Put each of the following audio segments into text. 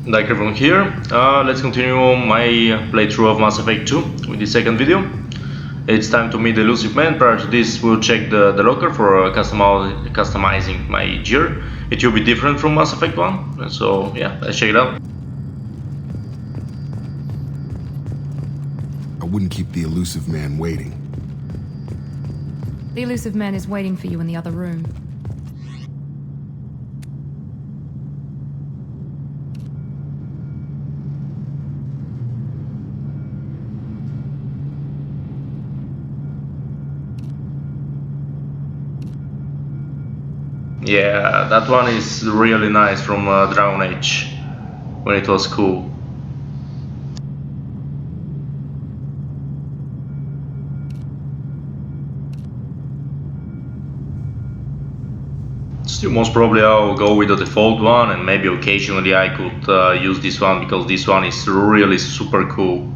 Like everyone here, let's continue my playthrough of Mass Effect 2 with the second video. It's time to meet the elusive man. Prior to this, we'll check the locker for customizing my gear. It will be different from Mass Effect 1, so yeah, let's check it out. I wouldn't keep the elusive man waiting. The elusive man is waiting for you in the other room. Yeah, that one is really nice from Dragon Age, when it was cool. Still, most probably I'll go with the default one, and maybe occasionally I could use this one because this one is really super cool.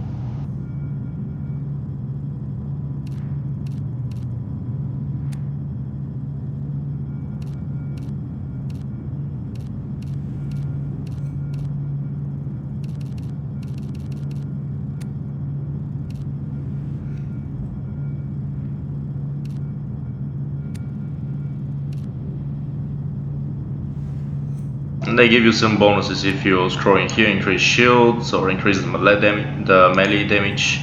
And they give you some bonuses if you scroll in here, increase shields or increase the melee damage.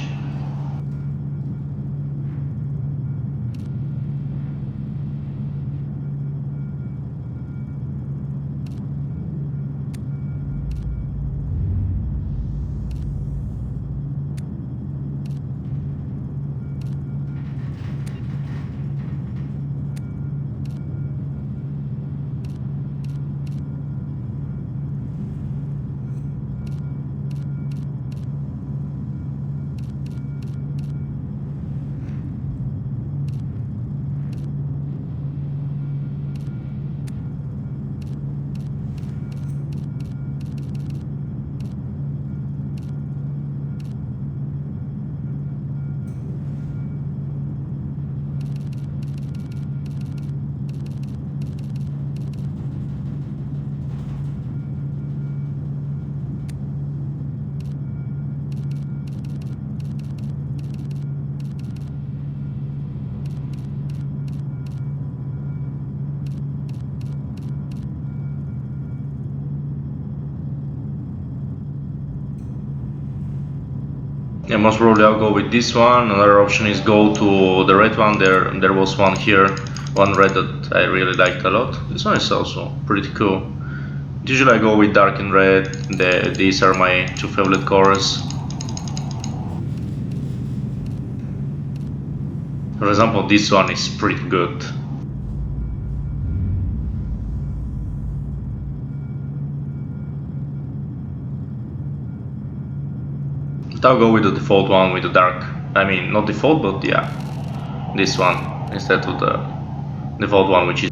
Yeah, most probably I'll go with this one. Another option is go to the red one. There was one here, one red that I really liked a lot. This one is also pretty cool. Usually I go with dark and red. These are my two favorite colors. For example, this one is pretty good. But I'll go with the default one with the dark. I mean, not default, but yeah, this one instead of the default one, which is.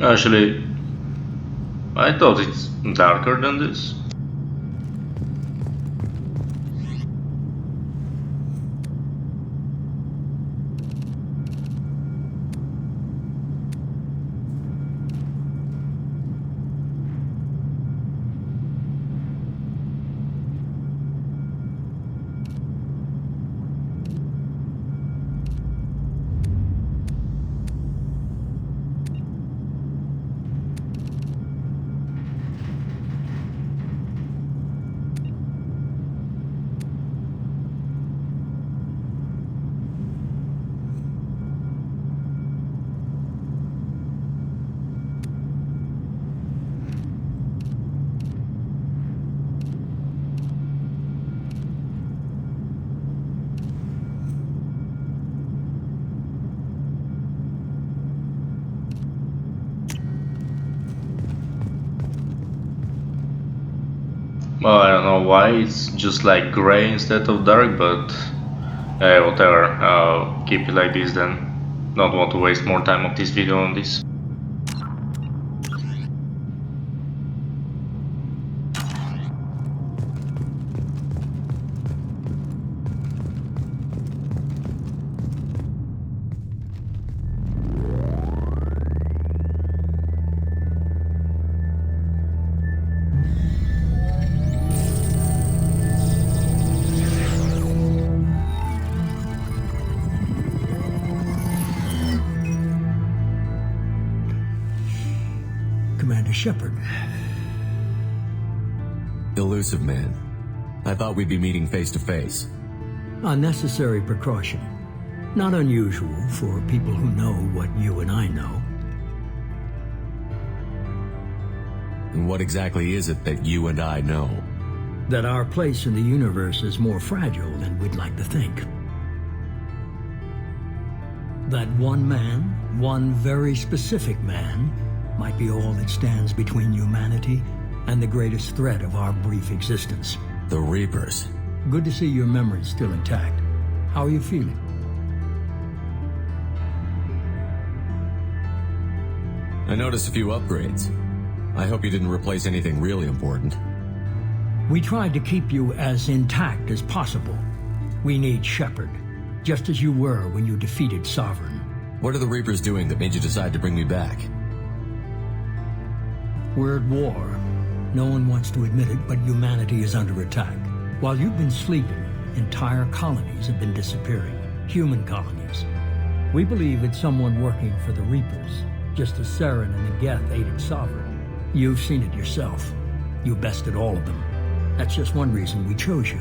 Actually, I thought it's darker than this. Well, I don't know why it's just like gray instead of dark, but whatever. Keep it like this then. Don't want to waste more time of this video on this. Commander Shepard. Elusive man. I thought we'd be meeting face to face. A necessary precaution. Not unusual for people who know what you and I know. And what exactly is it that you and I know? That our place in the universe is more fragile than we'd like to think. That one man, one very specific man, might be all that stands between humanity and the greatest threat of our brief existence. The Reapers. Good to see your memory's still intact. How are you feeling? I noticed a few upgrades. I hope you didn't replace anything really important. We tried to keep you as intact as possible. We need Shepard, just as you were when you defeated Sovereign. What are the Reapers doing that made you decide to bring me back? We're at war. No one wants to admit it, but humanity is under attack. While you've been sleeping, entire colonies have been disappearing. Human colonies. We believe it's someone working for the Reapers, just as Saren and the Geth aided Sovereign. You've seen it yourself. You bested all of them. That's just one reason we chose you.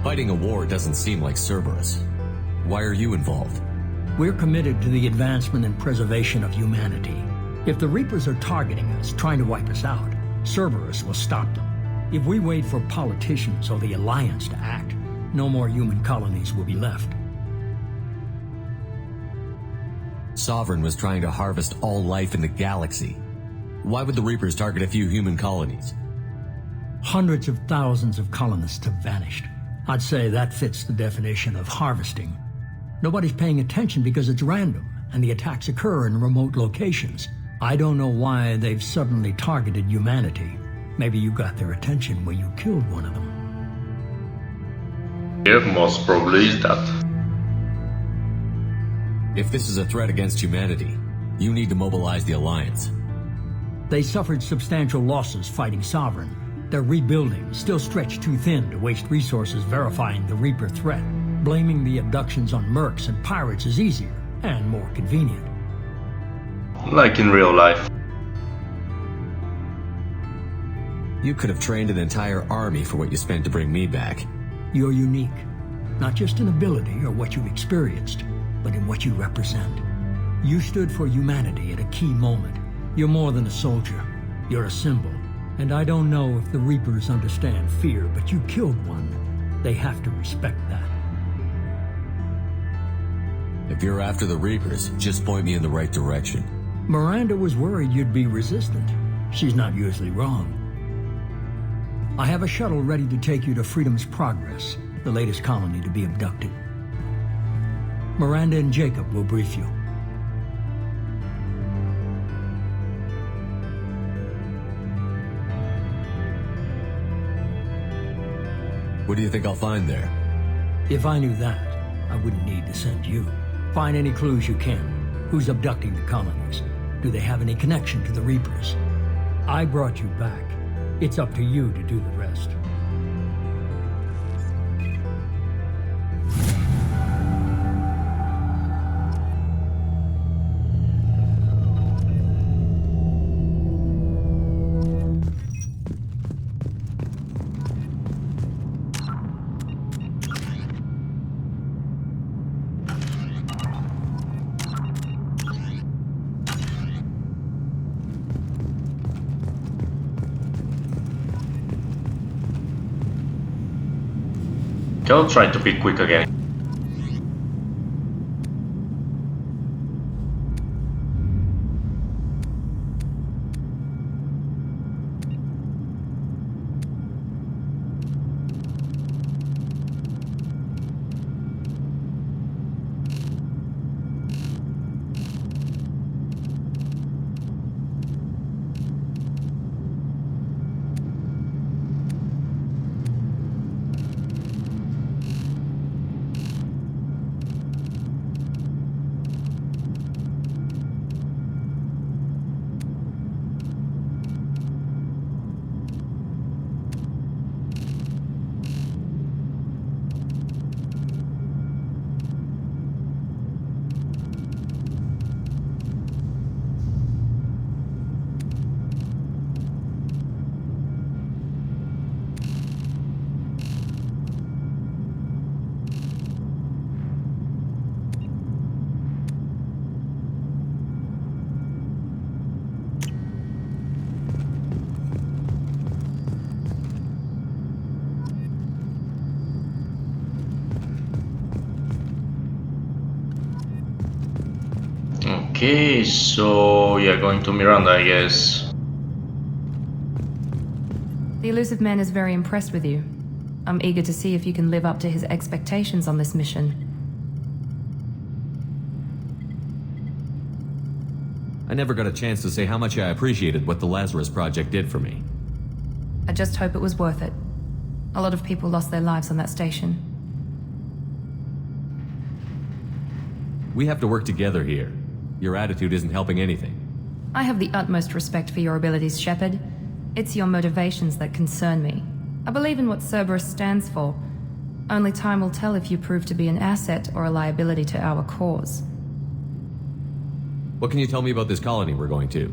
Fighting a war doesn't seem like Cerberus. Why are you involved? We're committed to the advancement and preservation of humanity. If the Reapers are targeting us, trying to wipe us out, Cerberus will stop them. If we wait for politicians or the Alliance to act, no more human colonies will be left. Sovereign was trying to harvest all life in the galaxy. Why would the Reapers target a few human colonies? Hundreds of thousands of colonists have vanished. I'd say that fits the definition of harvesting. Nobody's paying attention because it's random, and the attacks occur in remote locations. I don't know why they've suddenly targeted humanity. Maybe you got their attention when you killed one of them. Yeah, most probably is that. If this is a threat against humanity, you need to mobilize the Alliance. They suffered substantial losses fighting Sovereign. They're rebuilding, still stretched too thin to waste resources verifying the Reaper threat. Blaming the abductions on mercs and pirates is easier and more convenient. Like in real life. You could have trained an entire army for what you spent to bring me back. You're unique, not just in ability or what you've experienced, but in what you represent. You stood for humanity at a key moment. You're more than a soldier. You're a symbol. And I don't know if the Reapers understand fear, but you killed one. They have to respect that. If you're after the Reapers, just point me in the right direction. Miranda was worried you'd be resistant. She's not usually wrong. I have a shuttle ready to take you to Freedom's Progress, the latest colony to be abducted. Miranda and Jacob will brief you. What do you think I'll find there? If I knew that, I wouldn't need to send you. Find any clues you can. Who's abducting the colonies? Do they have any connection to the Reapers? I brought you back. It's up to you to do the rest. I'll try to be quick again. Okay, so yeah, going to Miranda, I guess. The elusive man is very impressed with you. I'm eager to see if you can live up to his expectations on this mission. I never got a chance to say how much I appreciated what the Lazarus Project did for me. I just hope it was worth it. A lot of people lost their lives on that station. We have to work together here. Your attitude isn't helping anything. I have the utmost respect for your abilities, Shepard. It's your motivations that concern me. I believe in what Cerberus stands for. Only time will tell if you prove to be an asset or a liability to our cause. What can you tell me about this colony we're going to?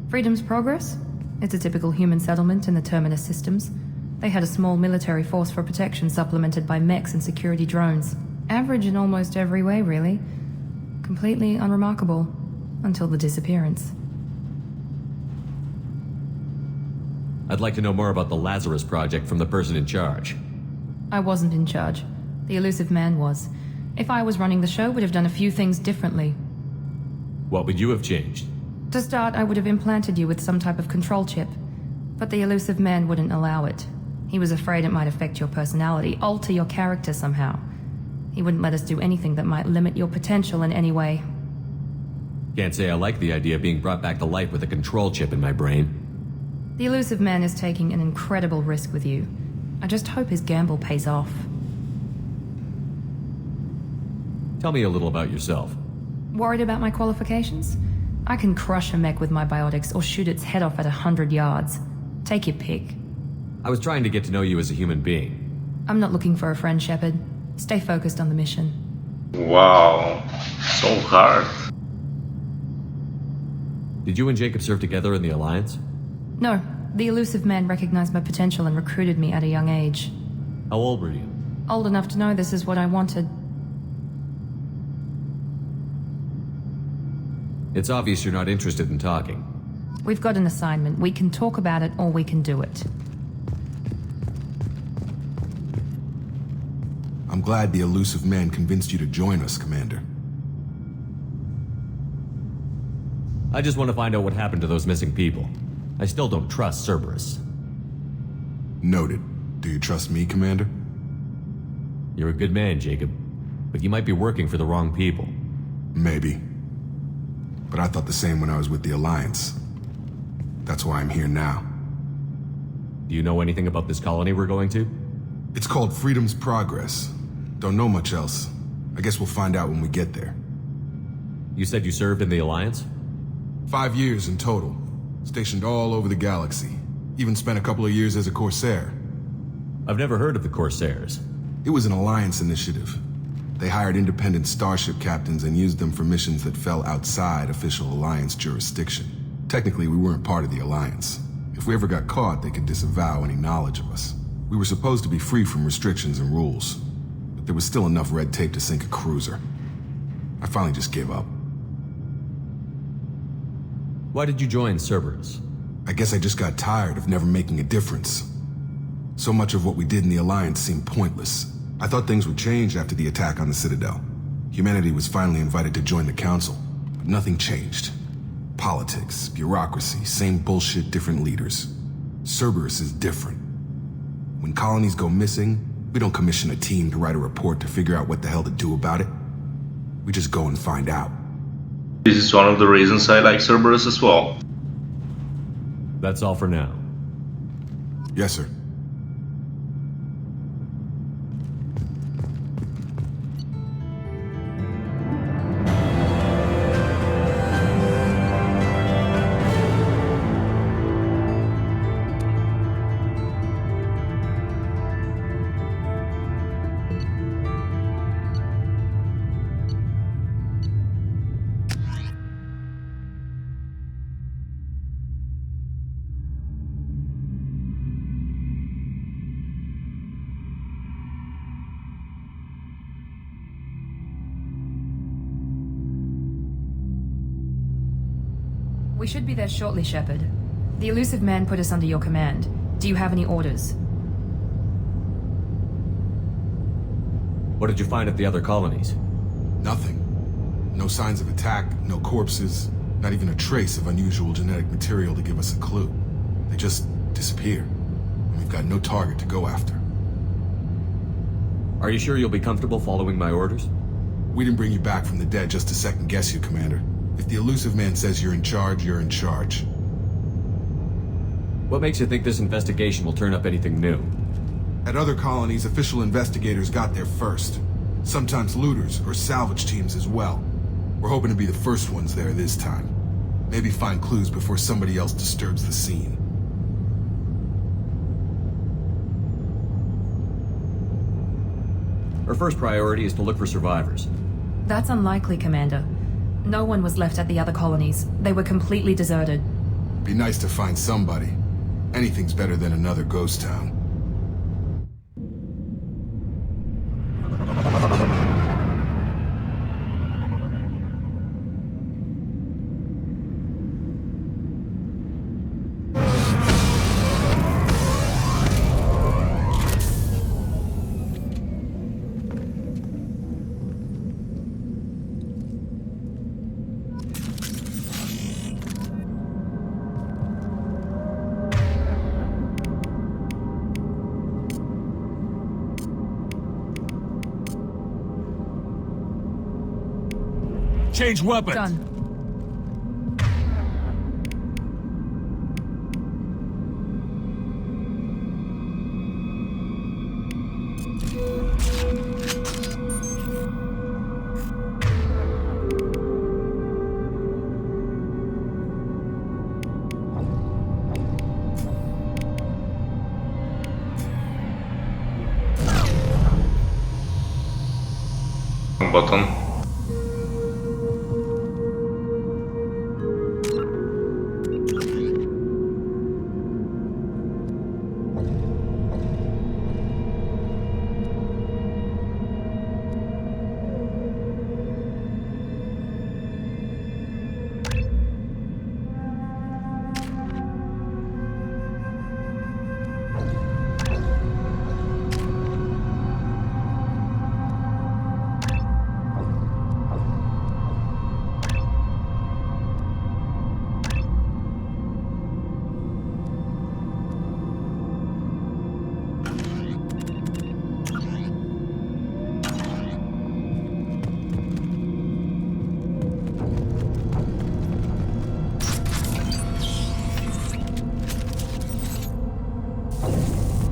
Freedom's Progress? It's a typical human settlement in the Terminus systems. They had a small military force for protection supplemented by mechs and security drones. Average in almost every way, really. Completely unremarkable. Until the disappearance. I'd like to know more about the Lazarus Project from the person in charge. I wasn't in charge. The elusive man was. If I was running the show, would have done a few things differently. What would you have changed? To start, I would have implanted you with some type of control chip. But the elusive man wouldn't allow it. He was afraid it might affect your personality, alter your character somehow. He wouldn't let us do anything that might limit your potential in any way. Can't say I like the idea of being brought back to life with a control chip in my brain. The elusive man is taking an incredible risk with you. I just hope his gamble pays off. Tell me a little about yourself. Worried about my qualifications? I can crush a mech with my biotics or shoot its head off at 100 yards. Take your pick. I was trying to get to know you as a human being. I'm not looking for a friend, Shepard. Stay focused on the mission. Wow, so hard. Did you and Jacob serve together in the Alliance? No, the elusive man recognized my potential and recruited me at a young age. How old were you? Old enough to know this is what I wanted. It's obvious you're not interested in talking. We've got an assignment. We can talk about it or we can do it. I'm glad the elusive man convinced you to join us, Commander. I just want to find out what happened to those missing people. I still don't trust Cerberus. Noted. Do you trust me, Commander? You're a good man, Jacob. But you might be working for the wrong people. Maybe. But I thought the same when I was with the Alliance. That's why I'm here now. Do you know anything about this colony we're going to? It's called Freedom's Progress. Don't know much else. I guess we'll find out when we get there. You said you served in the Alliance? 5 years in total. Stationed all over the galaxy. Even spent a couple of years as a Corsair. I've never heard of the Corsairs. It was an Alliance initiative. They hired independent starship captains and used them for missions that fell outside official Alliance jurisdiction. Technically, we weren't part of the Alliance. If we ever got caught, they could disavow any knowledge of us. We were supposed to be free from restrictions and rules, but there was still enough red tape to sink a cruiser. I finally just gave up. Why did you join Cerberus? I guess I just got tired of never making a difference. So much of what we did in the Alliance seemed pointless. I thought things would change after the attack on the Citadel. Humanity was finally invited to join the Council, but nothing changed. Politics, bureaucracy, same bullshit, different leaders. Cerberus is different. When colonies go missing, we don't commission a team to write a report to figure out what the hell to do about it. We just go and find out. This is one of the reasons I like Cerberus as well. That's all for now. Yes, sir. We should be there shortly, Shepard. The elusive man put us under your command. Do you have any orders? What did you find at the other colonies? Nothing. No signs of attack, no corpses, not even a trace of unusual genetic material to give us a clue. They just disappeared, and we've got no target to go after. Are you sure you'll be comfortable following my orders? We didn't bring you back from the dead just to second guess you, Commander. If the elusive man says you're in charge, you're in charge. What makes you think this investigation will turn up anything new? At other colonies, official investigators got there first. Sometimes looters or salvage teams as well. We're hoping to be the first ones there this time. Maybe find clues before somebody else disturbs the scene. Our first priority is to look for survivors. That's unlikely, Commander. No one was left at the other colonies. They were completely deserted. Be nice to find somebody. Anything's better than another ghost town. Change weapons! Done. Button.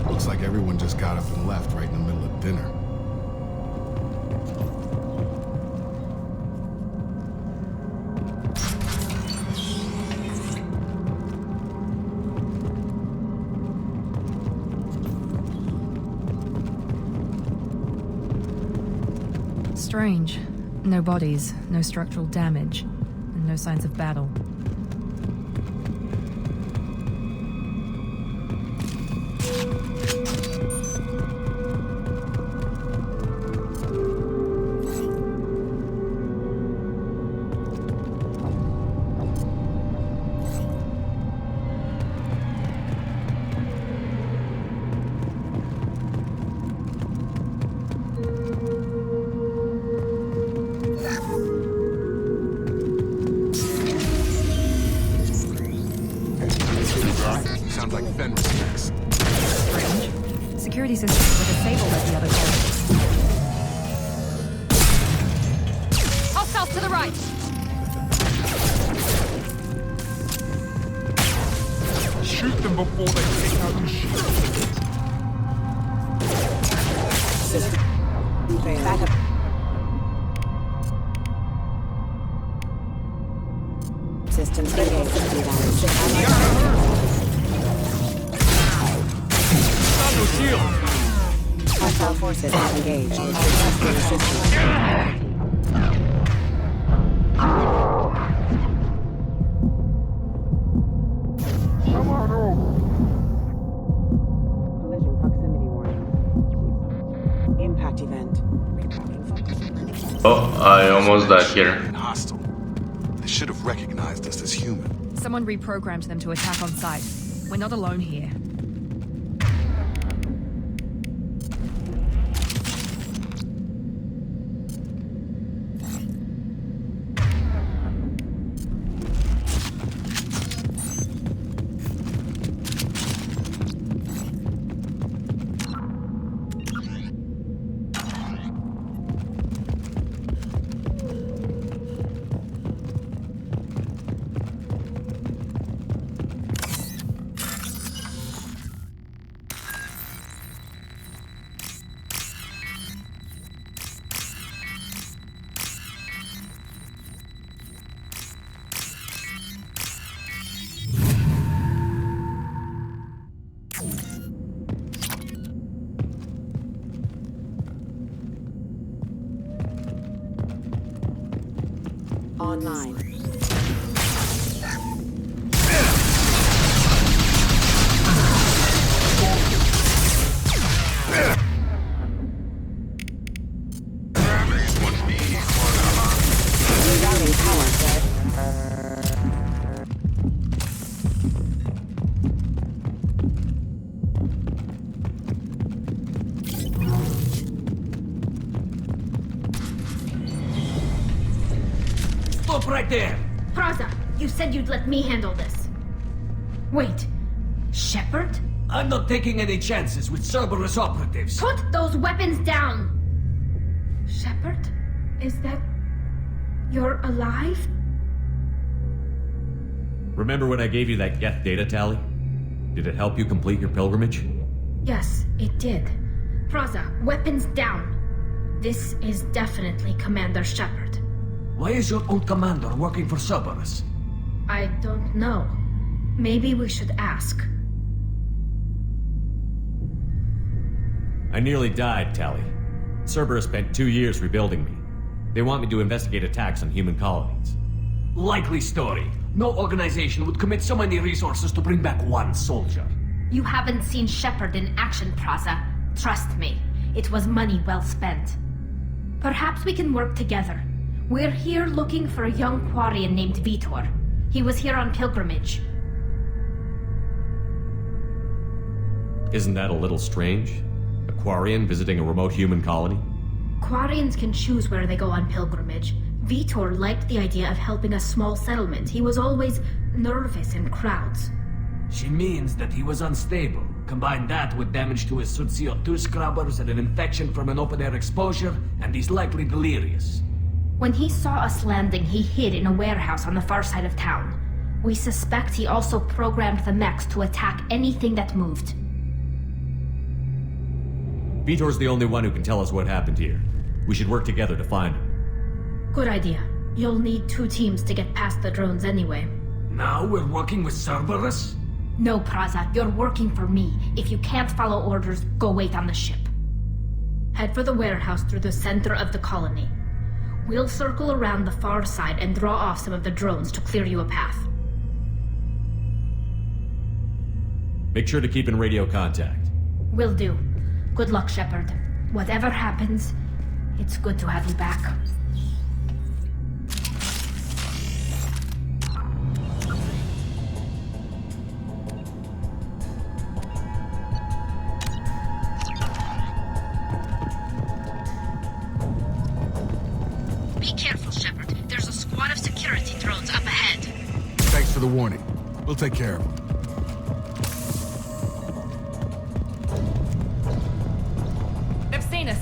Looks like everyone just got up and left right in the middle of dinner. Strange. No bodies, no structural damage, and no signs of battle. Sounds like Fenris next. Strange. Security systems were disabled at the other colonies. Hostiles to the right! Shoot them before they take out the shield. Back up. Systems engaged. Stop your shield! Hostile forces engaged. Come on over! Collision proximity warning. Impact event. Oh, I almost died here. Hostile. They should have recognized us as human. Someone reprogrammed them to attack on sight. We're not alone here. online. Rerouting power, sir. Stop right there! Praza, you said you'd let me handle this. Wait, Shepard? I'm not taking any chances with Cerberus operatives. Put those weapons down! Shepard? Is that... You're alive? Remember when I gave you that Geth data tally? Did it help you complete your pilgrimage? Yes, it did. Praza, weapons down. This is definitely Commander Shepard. Why is your old commander working for Cerberus? I don't know. Maybe we should ask. I nearly died, Tally. Cerberus spent 2 years rebuilding me. They want me to investigate attacks on human colonies. Likely story. No organization would commit so many resources to bring back one soldier. You haven't seen Shepard in action, Praza. Trust me, it was money well spent. Perhaps we can work together. We're here looking for a young Quarian named Vitor. He was here on pilgrimage. Isn't that a little strange? A Quarian visiting a remote human colony? Quarians can choose where they go on pilgrimage. Vitor liked the idea of helping a small settlement. He was always nervous in crowds. She means that he was unstable. Combine that with damage to his suit CO2 scrubbers and an infection from an open-air exposure, and he's likely delirious. When he saw us landing, he hid in a warehouse on the far side of town. We suspect he also programmed the mechs to attack anything that moved. Vitor's the only one who can tell us what happened here. We should work together to find him. Good idea. You'll need 2 teams to get past the drones anyway. Now we're working with Cerberus? No, Praza, you're working for me. If you can't follow orders, go wait on the ship. Head for the warehouse through the center of the colony. We'll circle around the far side and draw off some of the drones to clear you a path. Make sure to keep in radio contact. Will do. Good luck, Shepard. Whatever happens, it's good to have you back. Be careful, Shepard. There's a squad of security drones up ahead. Thanks for the warning. We'll take care of them. They've seen us.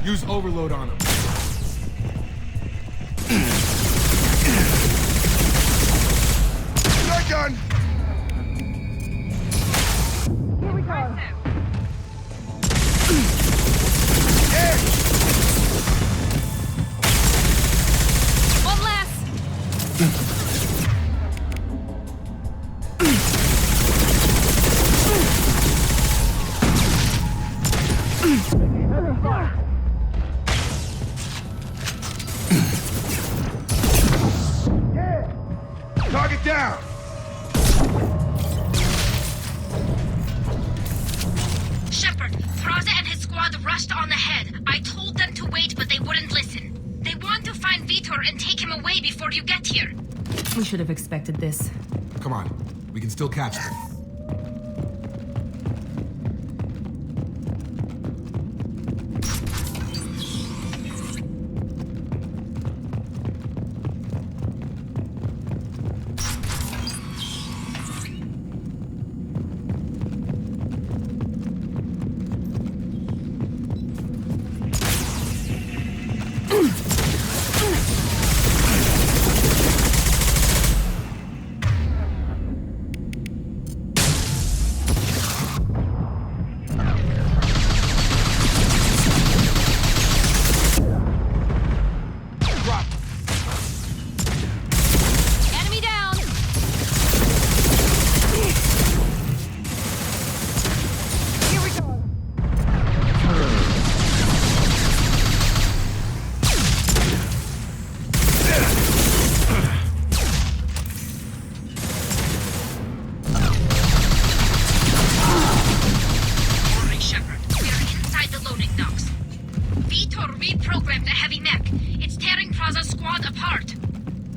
Use overload on them. Shotgun! Here we go. One last. Target down! Shepard, Praza and his squad rushed on ahead. I told them to wait, but they wouldn't listen. They want to find Vitor and take him away before you get here. We should have expected this. Come on, we can still catch them.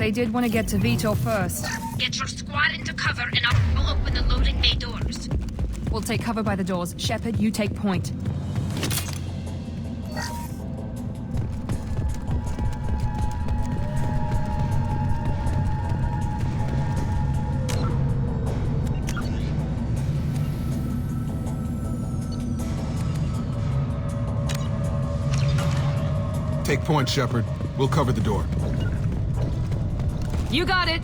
They did want to get to Vitor first. Get your squad into cover and I'll open the loading bay doors. We'll take cover by the doors. Shepard, you take point. Take point, Shepard. We'll cover the door. You got it!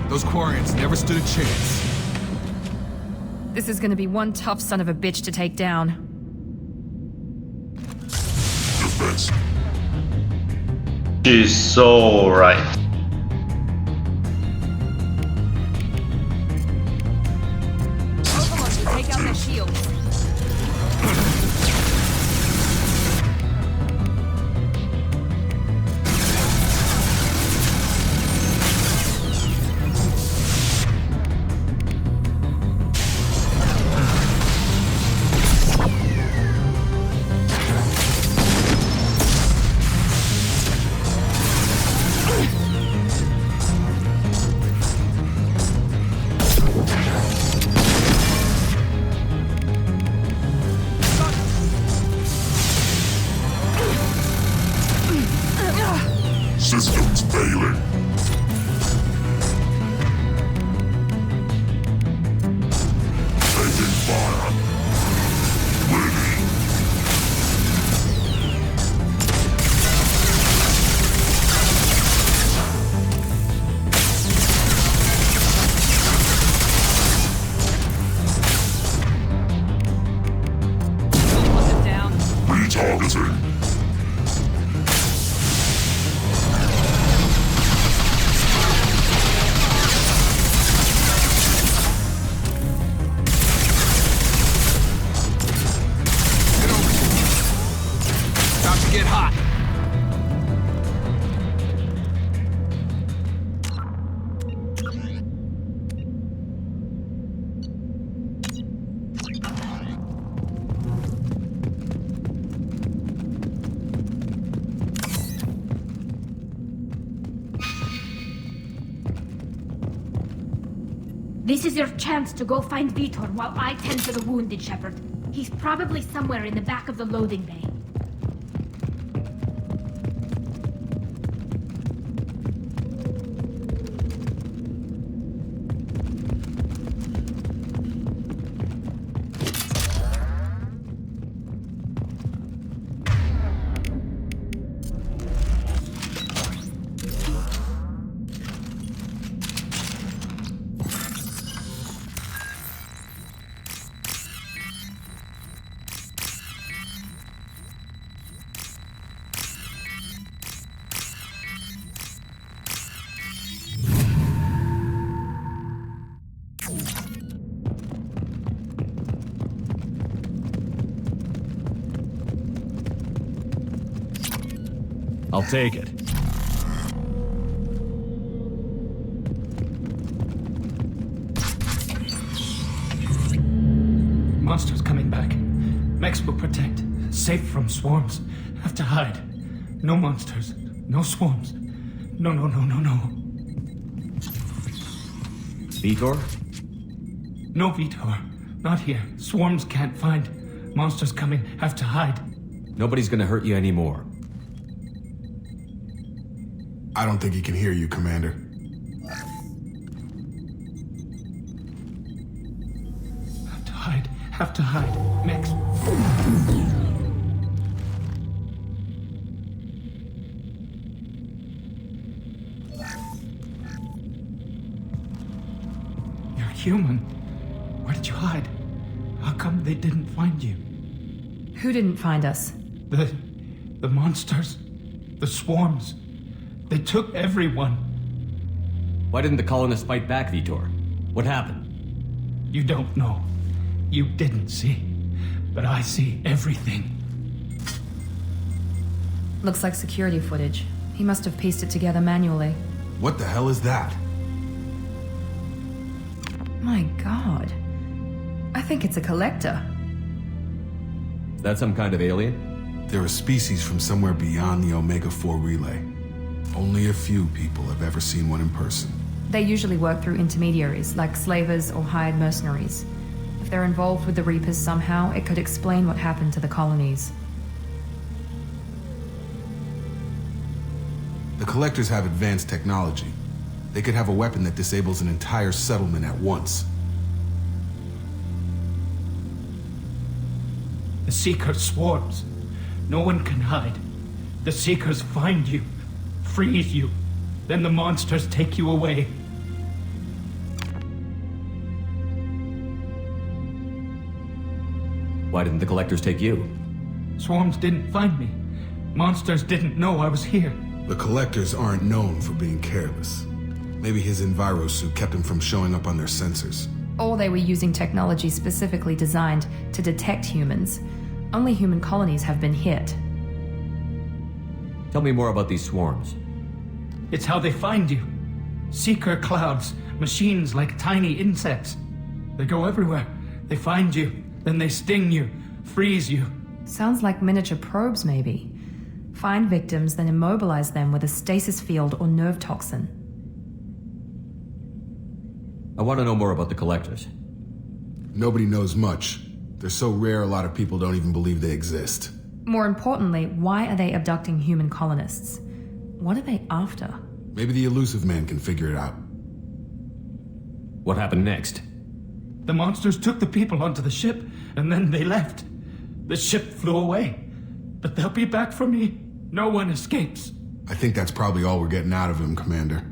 Those Quarians never stood a chance. This is gonna be one tough son of a bitch to take down. Defense. She's so right. Overlord, take out their shields. Systems failing. Taking fire. Ready. Put them down. Retargeting. Get hot. This is your chance to go find Vitor while I tend to the wounded, Shepard. He's probably somewhere in the back of the loading bay. I'll take it. Monsters coming back. Mechs will protect. Safe from swarms. Have to hide. No monsters. No swarms. No. Vitor? No Vitor. Not here. Swarms can't find. Monsters coming. Have to hide. Nobody's gonna hurt you anymore. I don't think he can hear you, Commander. Have to hide. Mechs. You're human. Where did you hide? How come they didn't find you? Who didn't find us? The monsters, the swarms, they took everyone. Why didn't the colonists fight back, Vitor? What happened? You don't know. You didn't see. But I see everything. Looks like security footage. He must have pieced it together manually. What the hell is that? My god. I think it's a collector. Is that some kind of alien? They're a species from somewhere beyond the Omega-4 relay. Only a few people have ever seen one in person. They usually work through intermediaries, like slavers or hired mercenaries. If they're involved with the Reapers somehow, it could explain what happened to the colonies. The Collectors have advanced technology. They could have a weapon that disables an entire settlement at once. The Seeker swarms. No one can hide. The Seekers find you, freeze you, then the monsters take you away. Why didn't the collectors take you? Swarms didn't find me. Monsters didn't know I was here. The Collectors aren't known for being careless. Maybe his Enviro suit kept him from showing up on their sensors. Or they were using technology specifically designed to detect humans. Only human colonies have been hit. Tell me more about these swarms. It's how they find you. Seeker clouds, machines like tiny insects. They go everywhere. They find you, then they sting you, freeze you. Sounds like miniature probes, maybe. Find victims, then immobilize them with a stasis field or nerve toxin. I want to know more about the collectors. Nobody knows much. They're so rare a lot of people don't even believe they exist. More importantly, why are they abducting human colonists? What are they after? Maybe the Elusive Man can figure it out. What happened next? The monsters took the people onto the ship, and then they left. The ship flew away. But they'll be back for me. No one escapes. I think that's probably all we're getting out of him, Commander.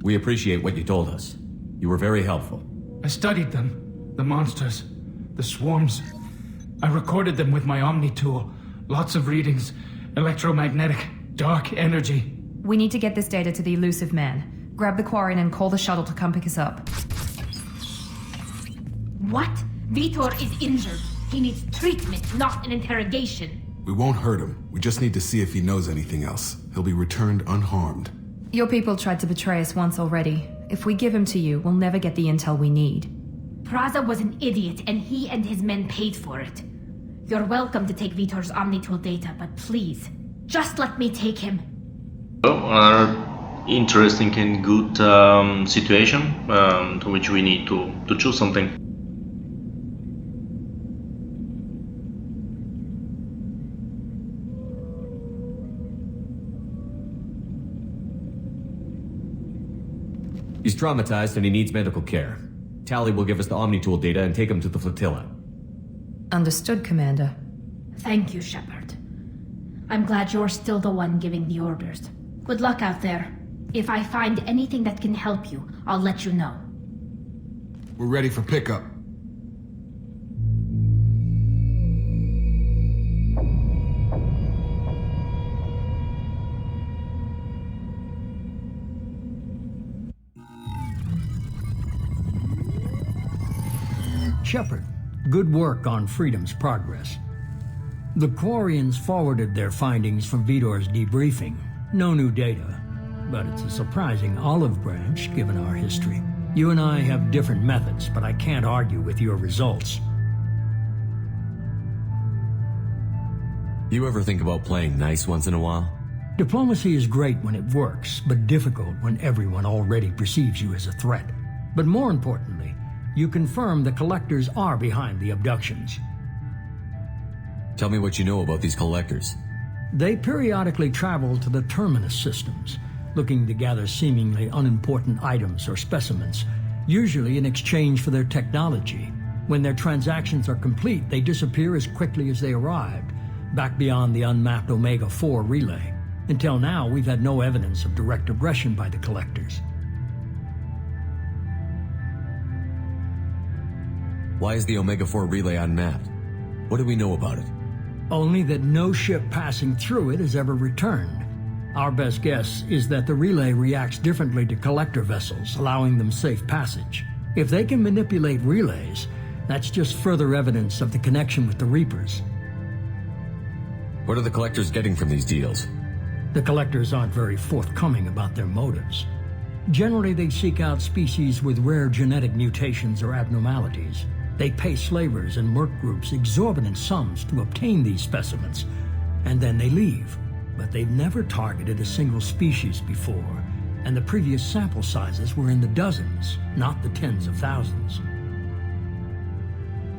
We appreciate what you told us. You were very helpful. I studied them. The monsters. The swarms. I recorded them with my Omni tool. Lots of readings. Electromagnetic. Dark energy. We need to get this data to the Elusive Man. Grab the Quarian and call the shuttle to come pick us up. What? Vitor is injured. He needs treatment, not an interrogation. We won't hurt him. We just need to see if he knows anything else. He'll be returned unharmed. Your people tried to betray us once already. If we give him to you, we'll never get the intel we need. Praza was an idiot, and he and his men paid for it. You're welcome to take Vitor's Omnitool data, but please, just let me take him. Well, interesting and good situation to which we need to choose something. He's traumatized and he needs medical care. Tally will give us the Omnitool data and take him to the flotilla. Understood, Commander. Thank you, Shepard. I'm glad you're still the one giving the orders. Good luck out there. If I find anything that can help you, I'll let you know. We're ready for pickup. Shepard, good work on Freedom's progress. The Quarians forwarded their findings from Vitor's debriefing. No new data, but it's a surprising olive branch given our history. You and I have different methods, but I can't argue with your results. You ever think about playing nice once in a while? Diplomacy is great when it works, but difficult when everyone already perceives you as a threat. But more importantly, you confirm the collectors are behind the abductions. Tell me what you know about these collectors. They periodically travel to the terminus systems, looking to gather seemingly unimportant items or specimens, usually in exchange for their technology. When their transactions are complete, they disappear as quickly as they arrived, back beyond the unmapped Omega-4 relay. Until now, we've had no evidence of direct aggression by the collectors. Why is the Omega-4 relay unmapped? What do we know about it? Only that no ship passing through it has ever returned. Our best guess is that the relay reacts differently to collector vessels, allowing them safe passage. If they can manipulate relays, that's just further evidence of the connection with the Reapers. What are the collectors getting from these deals? The collectors aren't very forthcoming about their motives. Generally, they seek out species with rare genetic mutations or abnormalities. They pay slavers and merc groups exorbitant sums to obtain these specimens, and then they leave. But they've never targeted a single species before, and the previous sample sizes were in the dozens, not the tens of thousands.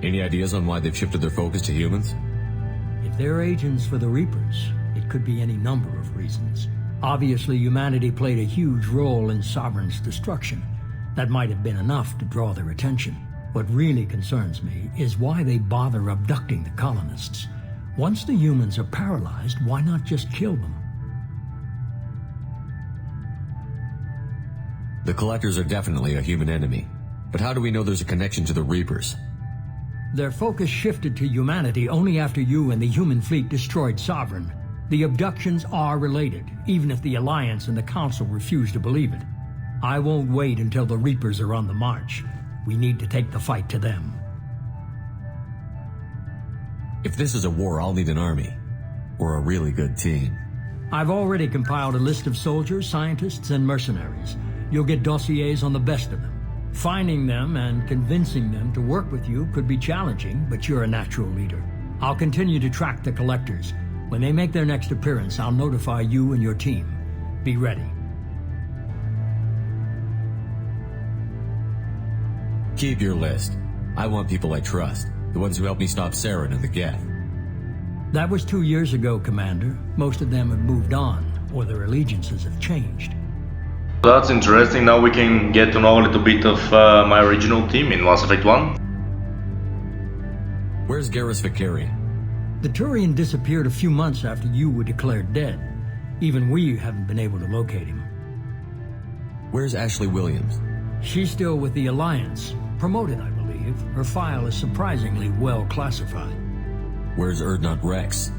Any ideas on why they've shifted their focus to humans? If they're agents for the Reapers, it could be any number of reasons. Obviously, humanity played a huge role in Sovereign's destruction. That might have been enough to draw their attention. What really concerns me is why they bother abducting the colonists. Once the humans are paralyzed, why not just kill them? The collectors are definitely a human enemy. But how do we know there's a connection to the Reapers? Their focus shifted to humanity only after you and the human fleet destroyed Sovereign. The abductions are related, even if the Alliance and the Council refuse to believe it. I won't wait until the Reapers are on the march. We need to take the fight to them. If this is a war, I'll need an army. Or a really good team. I've already compiled a list of soldiers, scientists, and mercenaries. You'll get dossiers on the best of them. Finding them and convincing them to work with you could be challenging, but you're a natural leader. I'll continue to track the collectors. When they make their next appearance, I'll notify you and your team. Be ready. Keep your list. I want people I trust. The ones who helped me stop Saren and the Geth. That was 2 years ago, Commander. Most of them have moved on, or their allegiances have changed. That's interesting. Now we can get to know a little bit of my original team in Mass Effect 1. Where's Garrus Vicarian? The Turian disappeared a few months after you were declared dead. Even we haven't been able to locate him. Where's Ashley Williams? She's still with the Alliance. Promoted, I believe. Her file is surprisingly well classified. Where's Erdnot Rex?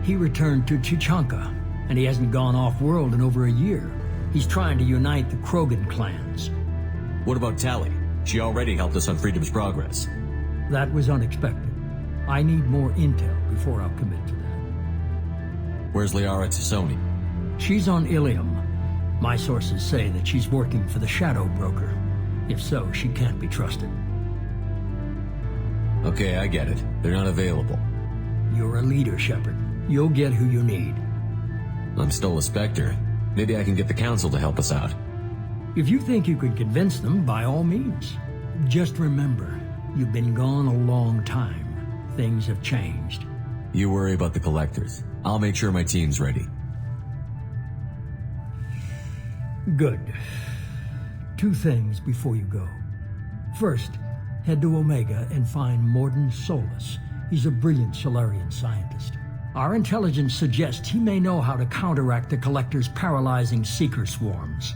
He returned to Chichanka, and he hasn't gone off-world in over a year. He's trying to unite the Krogan clans. What about Tali? She already helped us on Freedom's Progress. That was unexpected. I need more intel before I'll commit to that. Where's Liara Tassoni? She's on Ilium. My sources say that she's working for the Shadow Broker. If so, she can't be trusted. Okay, I get it. They're not available. You're a leader, Shepard. You'll get who you need. I'm still a Spectre. Maybe I can get the Council to help us out. If you think you can convince them, by all means. Just remember, you've been gone a long time. Things have changed. You worry about the Collectors. I'll make sure my team's ready. Good. 2 things before you go. First, head to Omega and find Mordin Solus. He's a brilliant Solarian scientist. Our intelligence suggests he may know how to counteract the Collector's paralyzing Seeker swarms.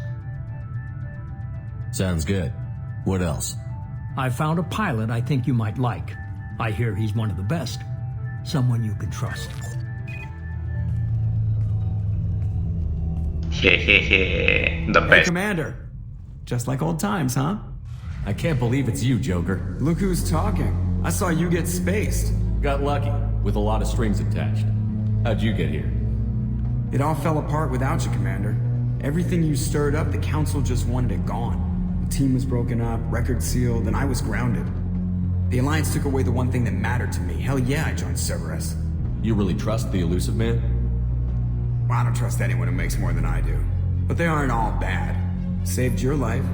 Sounds good. What else? I found a pilot I think you might like. I hear he's one of the best. Someone you can trust. Hehehe, the Hey, best. Commander. Just like old times, huh? I can't believe it's you, Joker. Look who's talking. I saw you get spaced. Got lucky, with a lot of strings attached. How'd you get here? It all fell apart without you, Commander. Everything you stirred up, the Council just wanted it gone. The team was broken up, record sealed, and I was grounded. The Alliance took away the one thing that mattered to me. Hell yeah, I joined Cerberus. You really trust the Elusive Man? Well, I don't trust anyone who makes more than I do. But they aren't all bad. Saved your life,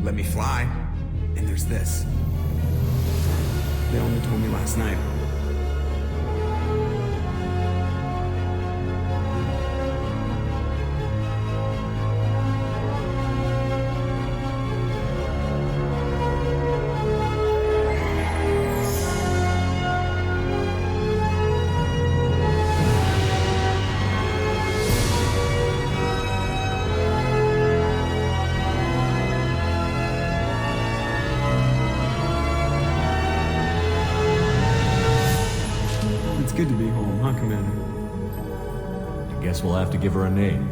let me fly, and there's this. They only told me last night. It's good to be home, huh, Commander? I guess we'll have to give her a name.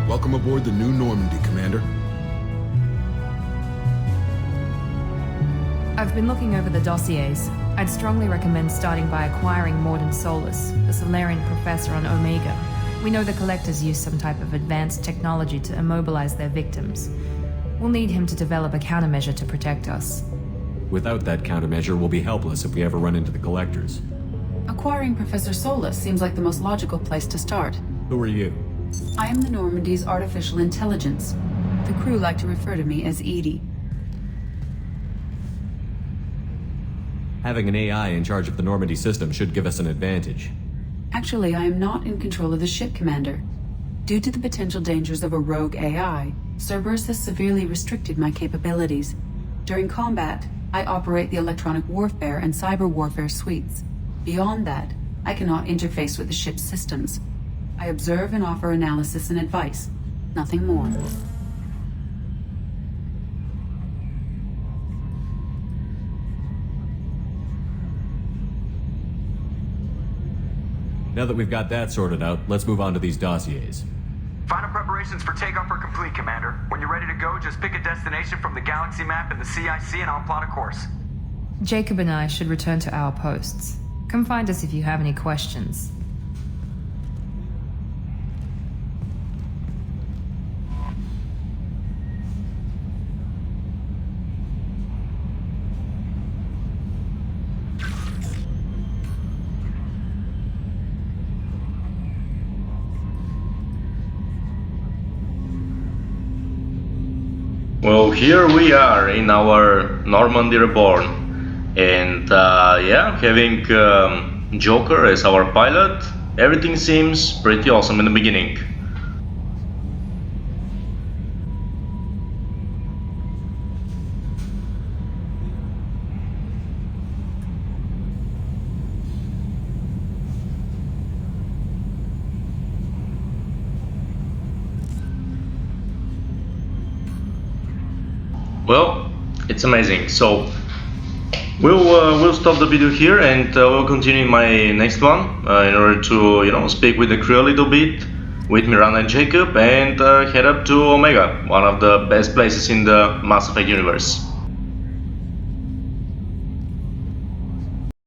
Welcome aboard the New Normandy, Commander. I've been looking over the dossiers. I'd strongly recommend starting by acquiring Mordin Solus, the Solarian professor on Omega. We know the Collectors use some type of advanced technology to immobilize their victims. We'll need him to develop a countermeasure to protect us. Without that countermeasure, we'll be helpless if we ever run into the Collectors. Acquiring Professor Solus seems like the most logical place to start. Who are you? I am the Normandy's artificial intelligence. The crew like to refer to me as Edie. Having an AI in charge of the Normandy system should give us an advantage. Actually, I am not in control of the ship, Commander. Due to the potential dangers of a rogue AI, Cerberus has severely restricted my capabilities. During combat, I operate the electronic warfare and cyber warfare suites. Beyond that, I cannot interface with the ship's systems. I observe and offer analysis and advice. Nothing more. Now that we've got that sorted out, let's move on to these dossiers. Final preparations for takeoff are complete, Commander. When you're ready to go, just pick a destination from the galaxy map in the CIC and I'll plot a course. Jacob and I should return to our posts. Come find us if you have any questions. Well, here we are in our Normandy Reborn, and yeah, having Joker as our pilot, everything seems pretty awesome in the beginning. Well, it's amazing. So we'll stop the video here, and we'll continue in my next one in order to speak with the crew a little bit, with Miranda and Jacob, and head up to Omega, one of the best places in the Mass Effect universe.